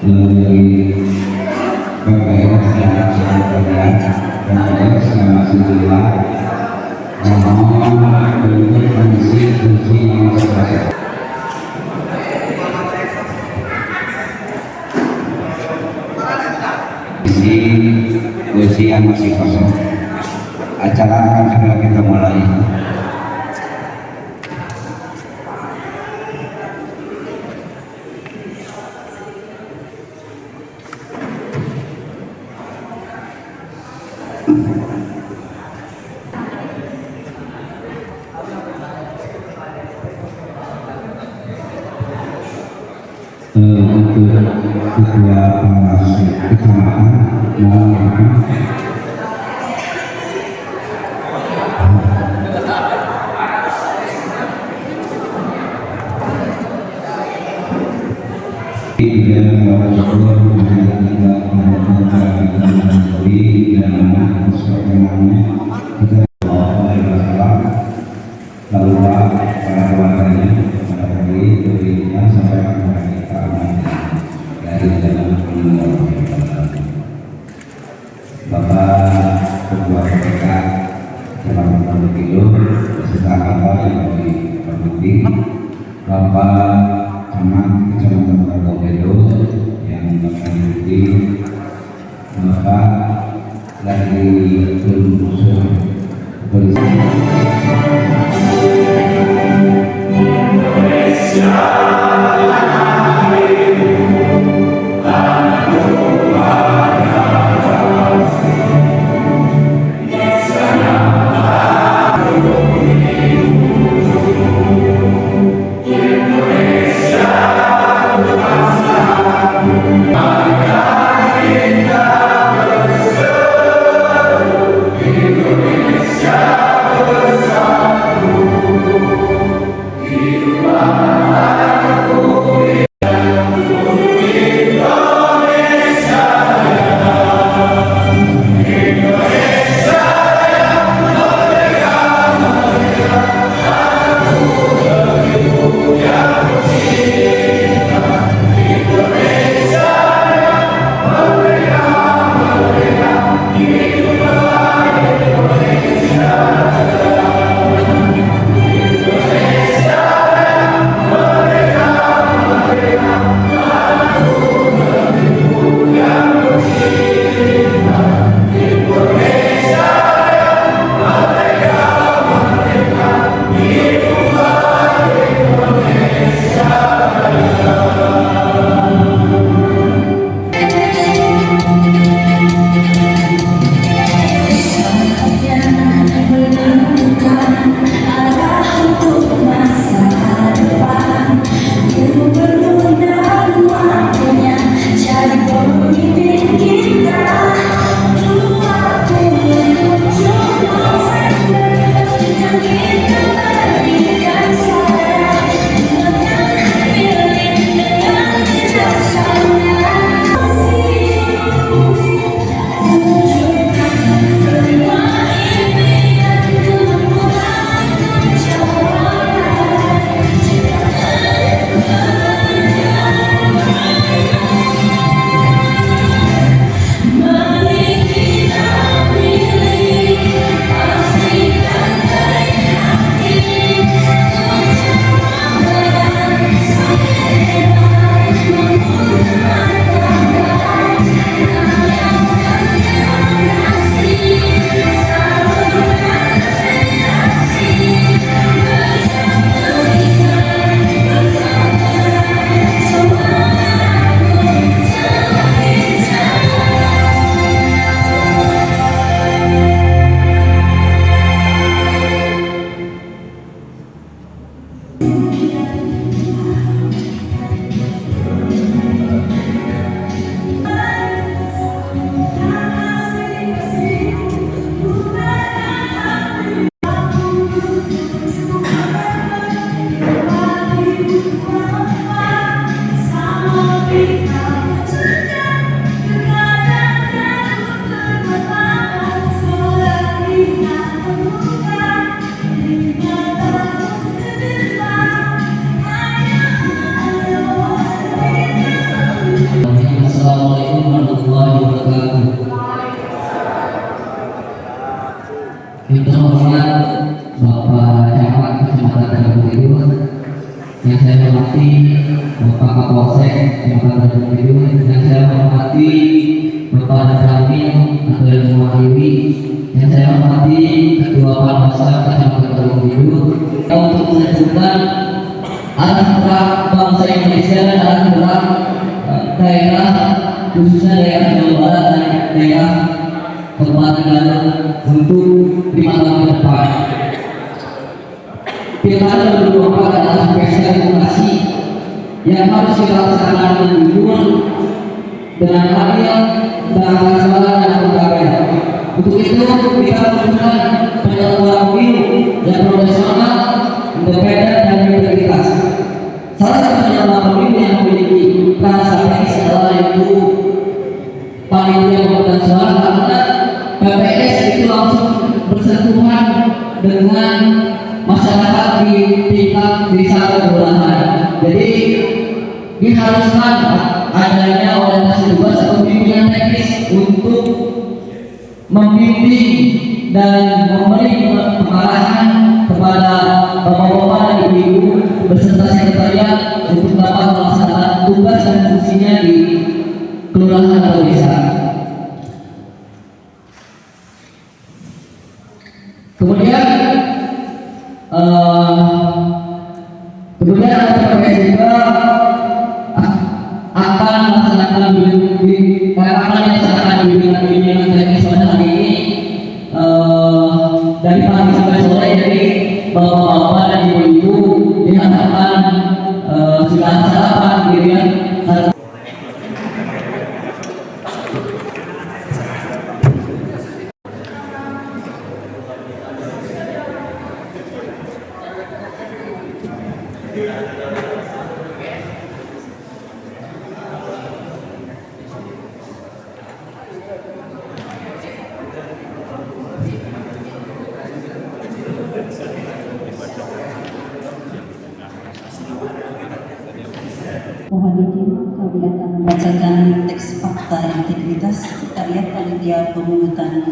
melalui berbagai secara psikologi dan ada secara sosial mohon untuk mengisi fungsi yang sesuai. Di kursi yang masih kosong, acara akan segera kita mulai. Untuk ketua kecamatan mohon maaf lalu para keluarganya pada hari berinya sampai kepada kita dari dalam meninggal Bapak Ketua PPK Kecamatan Kilo beserta Bapak yang dihormati Bapak Camat Kecamatan Kabupaten yang mengikuti Bapak dari unsur polisi Indonesia yang saya hormati Bapak Kapolsek Kecamatan Tanjung, yang saya hormati Bapak Ramil atau yang mewakili, yang saya hormati Ketua Panwascam Kecamatan Tanjung, untuk menentukan arah gerak bangsa Indonesia dan arah gerak daerah, khususnya daerah Jawa Barat dan daerah Kabupaten Garut untuk 5 tahun ke depan. Pilkada 2024 adalah spesial demokrasi yang harus dilaksanakan dengan jujur, dengan adil, dan transparan dan akuntabel. Untuk itu kita membutuhkan penyelenggara pemilu yang profesional, independen, dan berintegritas. Salah satu penyelenggara pemilu yang memiliki peran strategis adalah yaitu panitia pemungutan suara, karena PPS itu langsung bersentuhan dengan masyarakat di tingkat desa dan kelurahan. Jadi diharuskan adanya orientasi tugas atau bimbingan teknis untuk membimbing dan memberi pengarahan kepada bapak-bapak dan ibu-ibu beserta sekretariat untuk dapat melaksanakan tugas dan fungsinya di kelurahan atau desa. Kemudian PPS juga akan melaksanakan bimbingan teknis pada hari ini dari pagi sampai sore. Jadi bapak-bapak dan ibu-ibu diharapkan sudah sarapan gitu ya. Mohon izin, kami akan membacakan teks fakta integritas sekretariat panitia pemungutan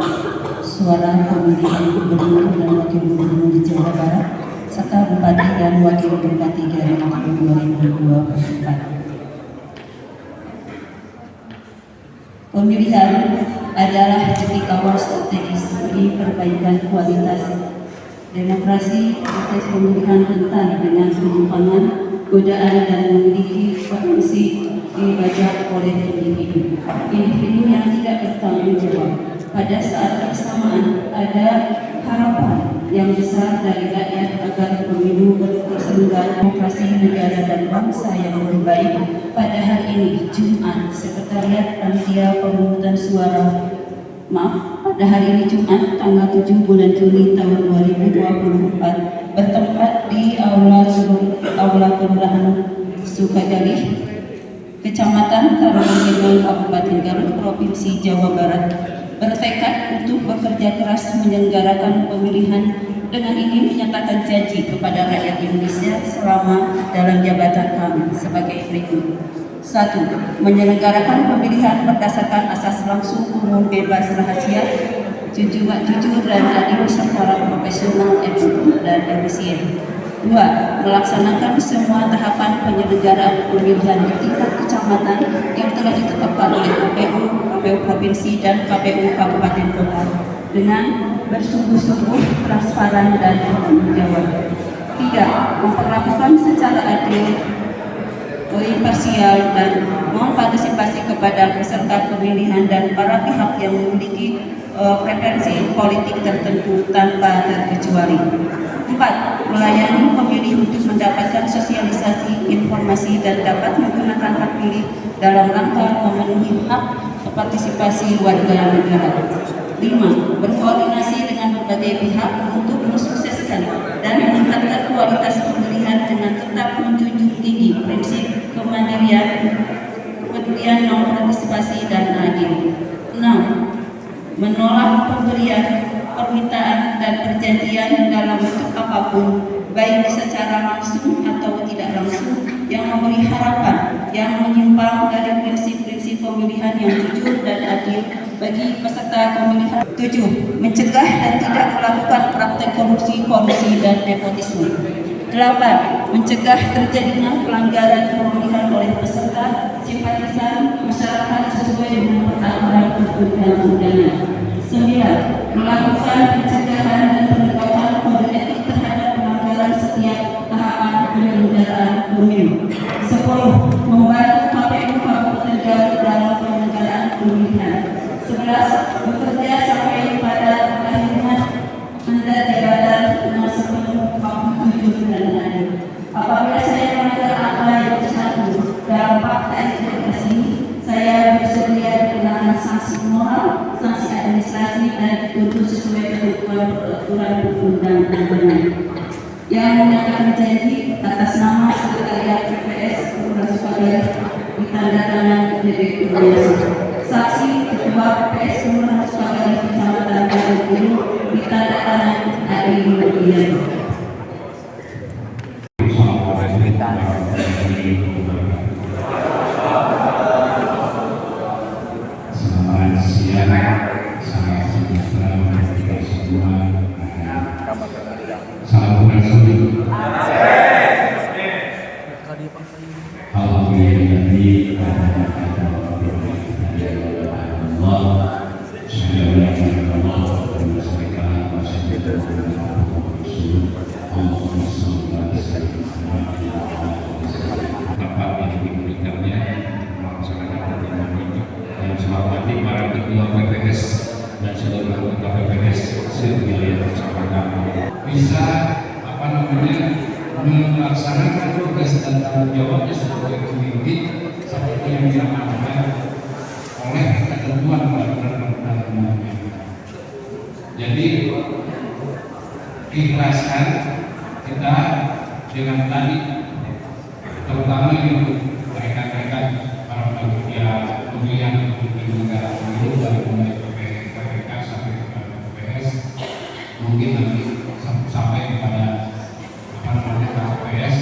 suara pemilihan gubernur dan wakil gubernur Jawa Barat serta bupati dan wakil bupati Garut tahun 2024. Pemilihan adalah titik awal strategis bagi perbaikan kualitas demokrasi. Proses pemilihan rentan dengan penyimpangan, godaan, dan memiliki potensi dibajak oleh individu yang tidak bertanggung jawab. Pada saat bersamaan ada harapan yang besar dari rakyat agar pemilu berkesenjangan demokrasi negara dan bangsa yang lebih baik. Pada hari ini Jumat, Sekretariat Panitia Pemungutan Suara pada hari ini Jumat tanggal 7 bulan Juni tahun 2024 bertempat di Aula Kelurahan Sukagali, Kecamatan Tarogongkidul, Kabupaten Garut, Provinsi Jawa Barat, bertekad untuk bekerja keras menyelenggarakan pemilihan dengan ingin menyatakan janji kepada rakyat Indonesia selama dalam jabatan kami sebagai berikut. 1. Menyelenggarakan pemilihan berdasarkan asas langsung, umum, bebas, rahasia, jujur dan adil serta profesional, efektif dan efisien. 2. Melaksanakan semua tahapan penyelenggaraan pemilihan di tingkat kecamatan yang telah ditetapkan oleh KPU Provinsi dan KPU Kabupaten Kota dengan bersungguh-sungguh, transparan dan bertanggung jawab. 3. Memperlakukan secara adil, imparsial dan mempartisipasi kepada peserta pemilihan dan para pihak yang memiliki preferensi politik tertentu tanpa terkecuali. 4. Melayani pemilih untuk mendapatkan sosialisasi informasi dan dapat menggunakan hak pilih dalam rangka memenuhi hak partisipasi warga negara. 5. Berkoordinasi dengan berbagai pihak untuk mensukseskan dan meningkatkan kualitas pemilihan dengan tetap menjunjung tinggi prinsip kemandirian, kepedulian, non-partisipasi, dan adil. 6. Menolak pemberian, permintaan, dan perjanjian dalam bentuk apapun, baik secara langsung atau tidak langsung, yang memberi harapan yang menyimpang dari prinsip-prinsip pemilihan yang jujur dan adil bagi peserta pemilihan. 7. Mencegah dan tidak melakukan praktek korupsi dan nepotisme. 8. Mencegah terjadinya pelanggaran pemilihan oleh peserta simpatisan masyarakat sesuai dengan peraturan perundang-undangan. 9. Melakukan pencegahan dan penegakan kode etik terhadap pelanggaran setiap tahapan penyelenggaraan pemilu. 10. Membantu KPU Kabupaten Garut dalam penyelenggaraan pemilihan. 11. Bekerja sampai pada akhirnya mandat jabatan dengan sepenuh waktu 7 bulan lagi. Apabila saya melanggar apa yang tercantum dalam fakta integritas ini, saya bersedia dikenakan sanksi moral, sanksi administrasi, dan dituntut sesuai ketentuan peraturan perundang-undangan. Yang menyatakan janji atas nama Sekretariat PPS Kelurahan Sukagari ditandatangan Direktur Yayasan. Saksi Ketua PPS Kelurahan Sukagari Kecamatan Garut ini ditandatangan Adi Nurdianto. Selamat siang, salam sejahtera bagi kita semua. Salam Rasul. Para ketua PPS dan seluruh anggota PPS se-wilayah kecamatan bisa melaksanakan tugas dan tanggung jawabnya sebagai pemimpin seperti yang diamanahkan oleh ketentuan peraturan perundang-undangan. Jadi ikhlaskan kita dengan tadi, terutama untuk rekan-rekan para panitia pemilihan penyelenggara pemilu dari mulai PPK sampai kepada PPS, mungkin nanti sampai kepada KPS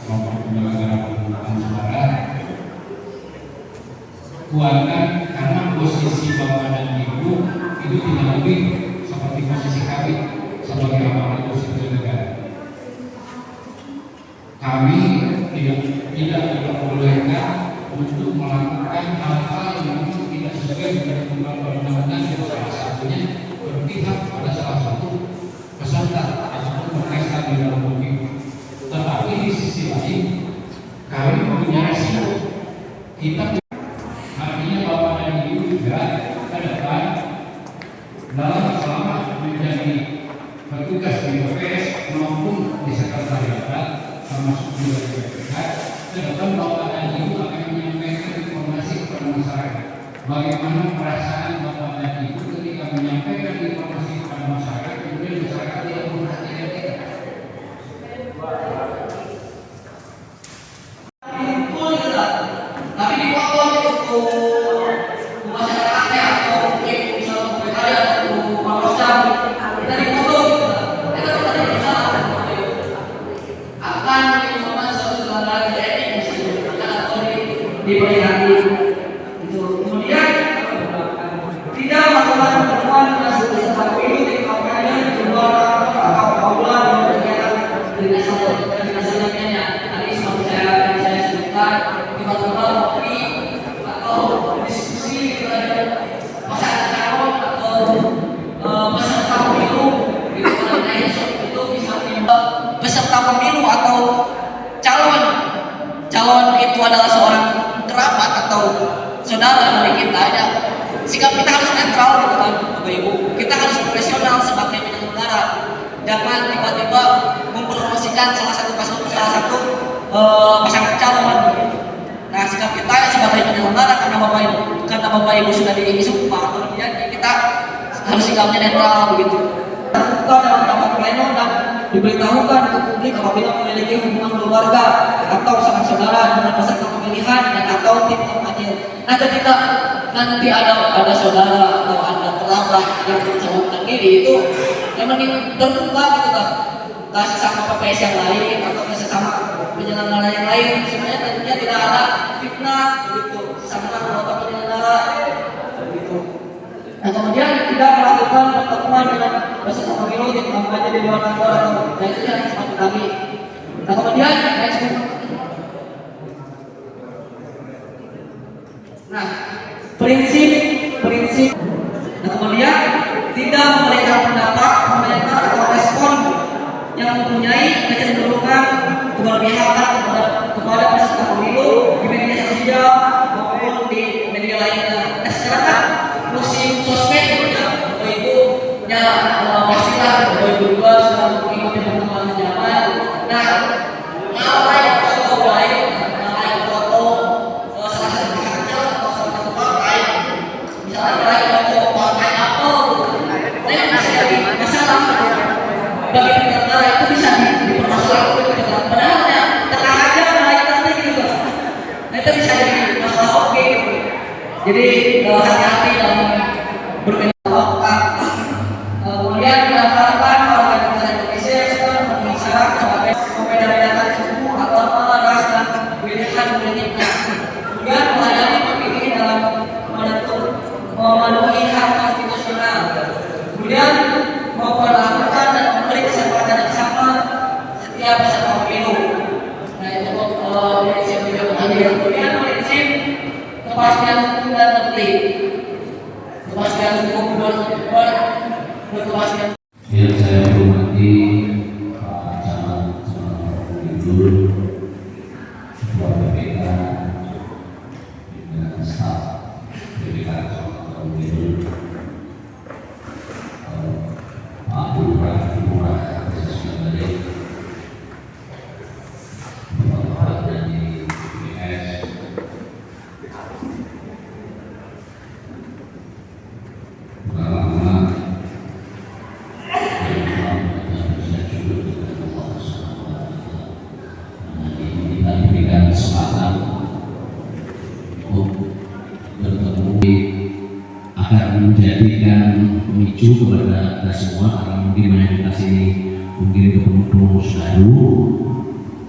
maupun penyelenggara pemilihan suara, kuatkan karena posisi Bapak dan Ibu itu tidak lebih seperti posisi kami sebagai aparat sipil negara. Kami tidak diperbolehkan untuk melakukan hal-hal yang memang tidak sesuai dengan ketentuan perundang-undangan, salah satunya berpihak pada salah satu peserta ataupun berkaitan di dalam pemilu. Tetapi di sisi lain kami punya resiko. Kita artinya Bapak dan Ibu juga ke depan dalam selama menjadi petugas di PPS maupun di sekretariat termasuk juga di PPK, ke depan Bapak dan Ibu akan menyampaikan informasi kepada masyarakat. Bagaimana perasaan Bapak dan Ibu ketika menyampaikan informasi kepada masyarakat, kemudian masyarakat tidak memperhatikan kita. Tapi dipotong itu masyarakatnya atau mungkin bisa berkarya atau manusia kita dipotong, kita tidak bisa akan menyebabkan suatu pelanggaran etik atau diperingati itu. Kemudian tidak melakukan pertemuan dengan peserta pemilu di kampanye di luar atau aula dan kegiatan dengan selanjutnya. Tadi saya sebutkan tiba-tiba kopi atau diskusi dengan pasangan calon atau peserta pemilu di mana itu bisa peserta pemilu atau calon itu adalah seorang kerabat atau saudara dari kita ya. Sikap kita harus netral gitu kan, Bapak Ibu. Kita harus profesional sebagai penyelenggara. Jangan tiba-tiba mempromosikan salah satu pasangan calon. Nah, sikap kita sebagai penyelenggara karena Bapak Ibu sudah disumpah, kemudian kita harus sikapnya netral begitu. Terbuka dalam rapat pleno dan diberitahukan ke publik apabila memiliki hubungan keluarga atau saudara dengan peserta pemilihan dan atau tim kampanye. Nah, ketika nanti ada saudara atau ada kerabat yang mencalonkan diri itu memang terbuka gitu kan, kasih sama PPS yang lain atau kasih sama penyelenggara yang lain, sebenarnya tentunya tidak ada fitnah begitu, sama anggota penyelenggara begitu. Nah, kemudian tidak melakukan pertemuan dengan peserta pemilu di kampanye di luar kantor atau itu yang seperti kami Nah kemudian next. Nah prinsip. Nah kemudian tidak memberikan pendapat, komentar atau respon yang mempunyai kecenderungan keberpihakan kepada peserta pemilu di media sosial maupun di media lainnya. Nah sekarang kan musim sosmed gitu ya, Bapak Ibu ya pastilah Bapak Ibu juga sudah mengikuti perkembangan zaman. Nah like foto baik, like foto salah satu kantor atau salah satu partai, misalnya like foto partai apa, nah itu bisa jadi masalah bagi penyelenggara, itu bisa dipermasalahkan gitu. Padahal ya tenang aja like nanti gitu. Nah itu bisa jadi masalah oke gitu. Jadi hati-hati dalam bermain waktu. Kemudian dimanfaatkan organisasi Indonesia setelah memenuhi syarat sebagai membedakan suku, agama, ras dan pilihan politiknya. Kemudian melayani pemilih dalam memenuhi hak konstitusional. Kemudian memperlakukan dan memberi kesempatan yang sama setiap peserta pemilu. Nah itu prinsip video tadi. Kemudian prinsip kepastian hukum dan tertib. Kepastian hukum berkepastian. Yang saya hormati Pak Camat Gubernur, Ketua BPK, dan staf BPK Gubernur, Pak Lurah, Bapak dari BPS, akan menjadikan pemicu kepada kita semua, karena mungkin mayoritas ini mungkin ketemu pengurus baru,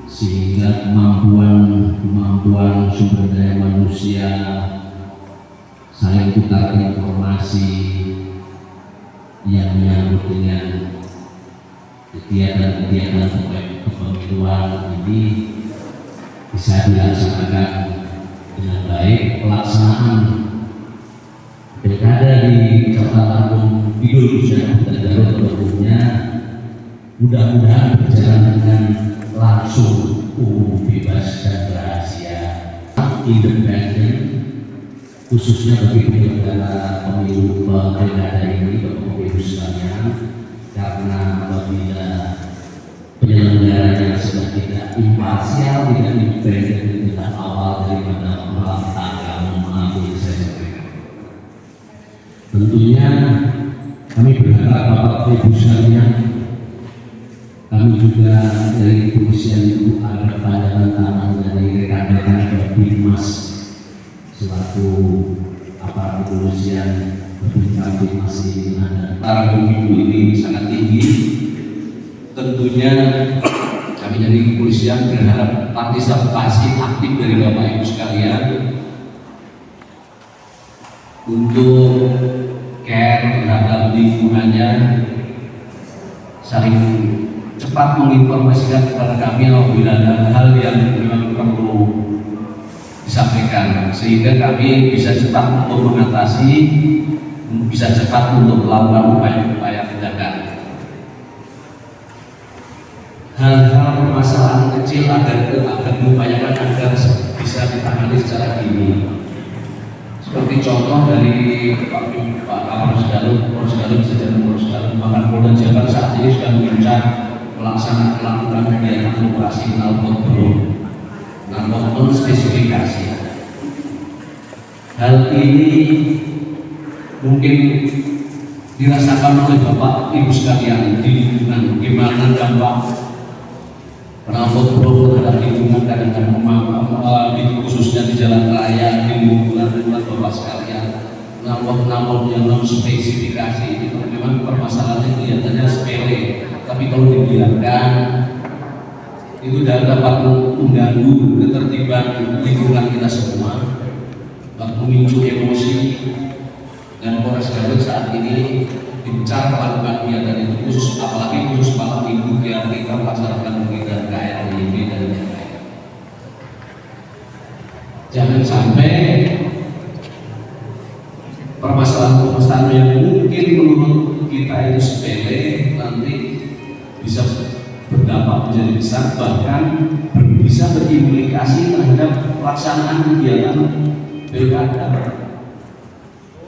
sehingga kemampuan sumber daya manusia saling tukar informasi yang menyangkut dengan kegiatan kepemiluan ini bisa dilaksanakan dengan baik. Pelaksanaan pilkada di Kota Lampung Kidul dan Garut tentunya mudah-mudahan berjalan dengan langsung, umum, bebas dan rahasia, independen, khususnya bagi penyelenggara pemilu pilkada ini, Bapak Ibu sekalian, karena apabila penyelenggaranya sudah tidak imparsial, tidak independen, tidak awal daripada tanggal mengambil saya. Tentunya kami berharap Bapak Ibu sekalian, kami juga dari kepolisian itu ada pandangan tangan dari rekan-rekan Babinmas selaku aparat kepolisian berbincang masih ada. Para pemilu ini sangat tinggi. Tentunya kami dari kepolisian berharap partisipasi aktif dari Bapak Ibu sekalian untuk care terhadap lingkungannya, saling cepat menginformasikan kepada kami apabila ada hal yang memang perlu disampaikan, sehingga kami bisa cepat untuk mengatasi, bisa cepat untuk melakukan upaya-upaya tindakan. Hal-hal permasalahan kecil agar diupayakan agar bisa ditangani secara dini. Seperti contoh dari Pak Kapolres Garut, sejalan Polres Garut, bahkan Polda Jabar saat ini sudah mengencar melakukan kegiatan operasi knalpot spesifikasi. Hal ini mungkin dirasakan oleh Bapak Ibu sekalian di lingkungan, gimana dampak knalpot terhadap lingkungan, kadang-kadang khususnya di jalan raya, di lingkungan Bapak sekalian. Knalpot yang non spesifikasi itu memang permasalahannya kelihatannya sepele, tapi kalau dibiarkan itu dapat mengganggu ketertiban lingkungan kita semua, memicu emosi. Dan Polres Garut saat ini gencar melakukan kegiatan itu, apalagi khusus malam minggu yang kita melaksanakan kegiatan KRI ini. Jangan sampai permasalahan-permasalahan yang mungkin menurut kita itu sepele nanti bisa berdampak menjadi besar, bahkan bisa berimplikasi terhadap pelaksanaan kegiatan pilkada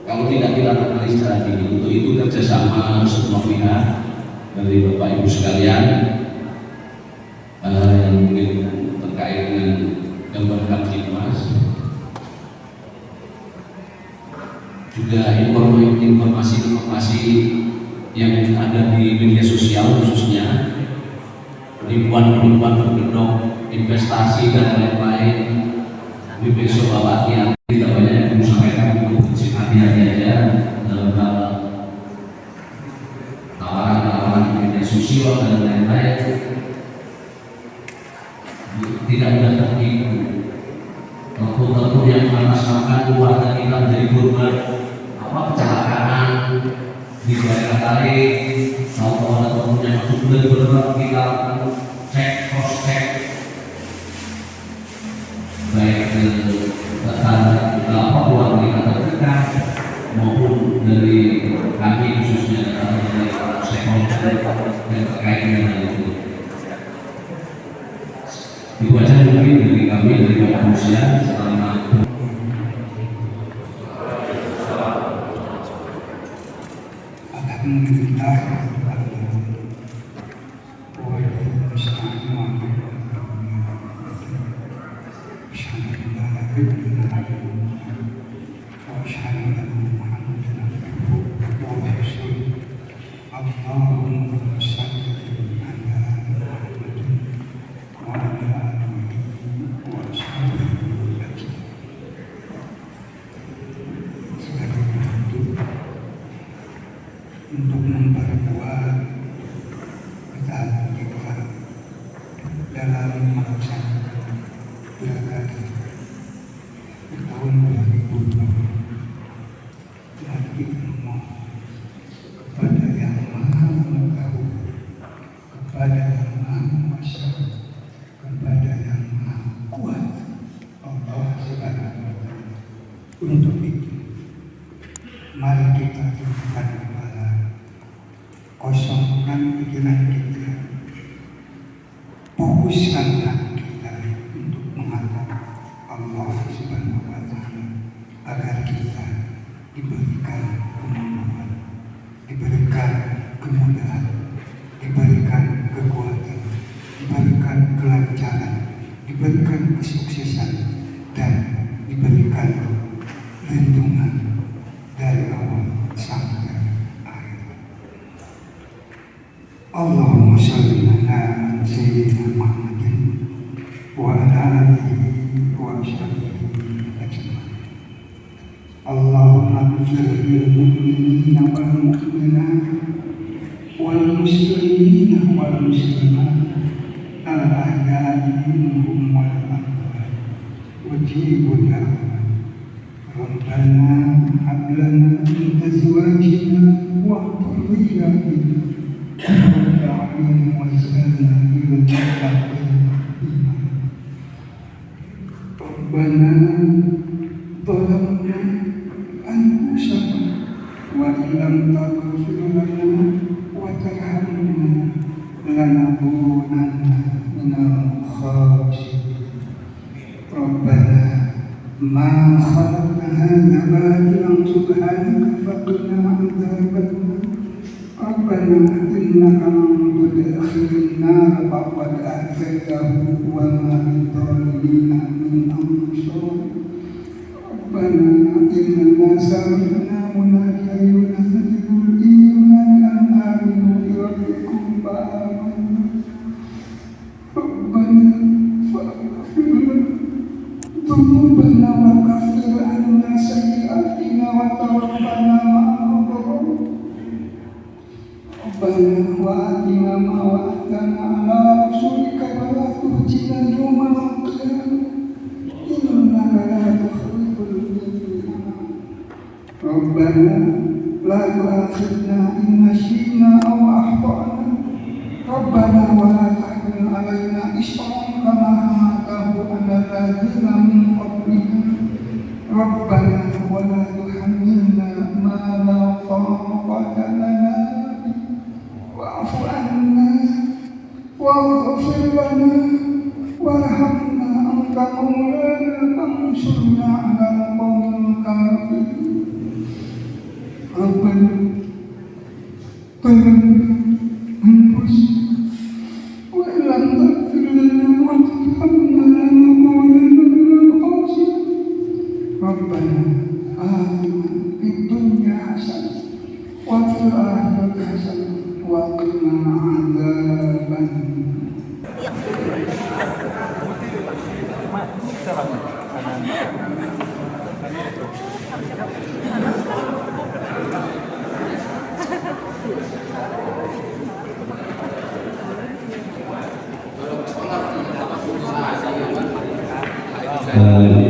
kalau tidak dilakukan secara dini. Untuk itu kerjasama semua pihak dari Bapak Ibu sekalian yang mungkin terkait dengan gambar Kamtibmas, juga informasi-informasi yang ada di media sosial, khususnya penipuan-penipuan berkedok investasi dan lain-lain. Di besok Bapak yang tidak banyak yang perlu sampaikan, untuk hati-hati aja dalam hal tawaran-tawaran di media sosial dan lain-lain. Tidak mudah tertipu. Tentu yang mengatasnamakan keluarga kita menjadi korban kecelakaan di daerah lain, atau ada temannya masuk benar-benar kita cek, cross check, baik terhadap keluarga kita terdekat maupun dari kami, khususnya dari para stakeholder yang terkait dengan hal itu. Itu aja mungkin dari kami, dari Bapak Manusia. Selamat. Untuk memperkuat ketaatan kita dalam melaksanakan pilkada di tahun 2020, dan kita memohon kepada Yang Maha Mengetahui, kepada Yang Maha Kuasa, kepada Yang Maha Kuat, Allah Subhanahu wa Ta'ala. Untuk itu, mari kita tundukkan kepala, kosongkan pikiran kita, fokuskan hati kita untuk menghadap Allah Subhanahu wa Ta'ala, agar kita diberikan kemudahan, diberikan kemudahan, diberikan kekuatan, diberikan kelancaran, diberikan kesuksesan, dan diberikan lindungan dari awal sampai akhir. Allahumma sholli ala sayyidina Muhammadin wa ala alihi wa sahbihi ajma'in. Allahumma ighfir lil mu'minina wal mu'minat wal muslimina wal muslimat al ahya'i minhum wal amwat wajibul da'wat. Rabbana hab lana min azwajina wa dhurriyyatina qurrata a'yun waj'alna lil muttaqina imama. Rabbana zalamna anfusana wa illam taghfir lana wa tarhamna lanakunanna minal khasirin. Rabbana ma khalaqna hadza batilan subhanaka faqina adzabannar. Rabbana innaka man tudkhilin nar faqad akhzaytahu wa ma lidh-dhalimina min ansar. Rabbana innana sami'na munadiyan yunadi bil imani an aminu bi rabbikum fa amanna. Rabbana faghfir lana dhunubana wa kaffir 'anna sayyi'atina wa tawaffana ma'al abrar. Rabbana wa atina ma wa'adtana 'ala rusulika wa la tukhzina yawmal qiyamah innaka la tukhliful mi'ad. Rabbana la tu'akhidhna in nasina aw akhtana. Rabbana wa la tahmil 'alaina isran kama hamaltahu 'ala alladziina min qablina. ربنا ولا تحملنا ما لا طاقة لنا به واعف عنا واغفر لنا وارحمنا أنت مولانا فانصرنا على القوم الكافرين ربنا ظلمنا أنفسنا وإن لم تغفر لنا وترحمنا لنكونن من الخاسرين ربنا آتنا في الدنيا حسنة وفي الآخرة حسنة وقنا عذاب النار.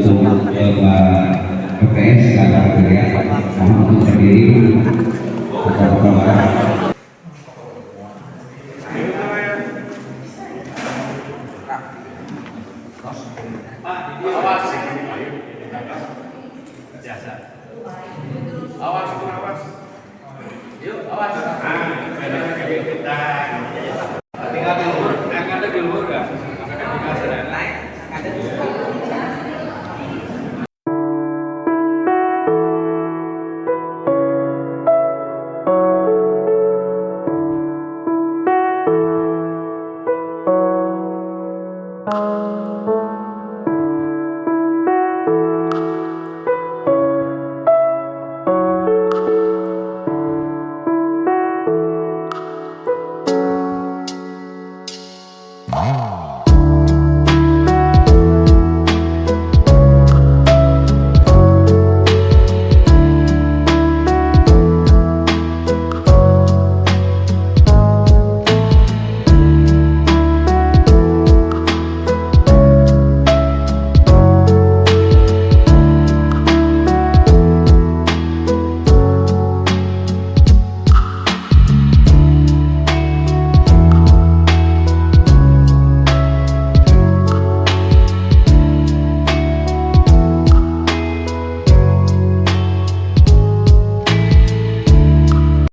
Untuk PPS karena kerja mohon untuk berdiri atau berdoa. Awas. Yuk, awas. Tinggal dulu. Ada dulu enggak? Naik. Ada dulu. Wow.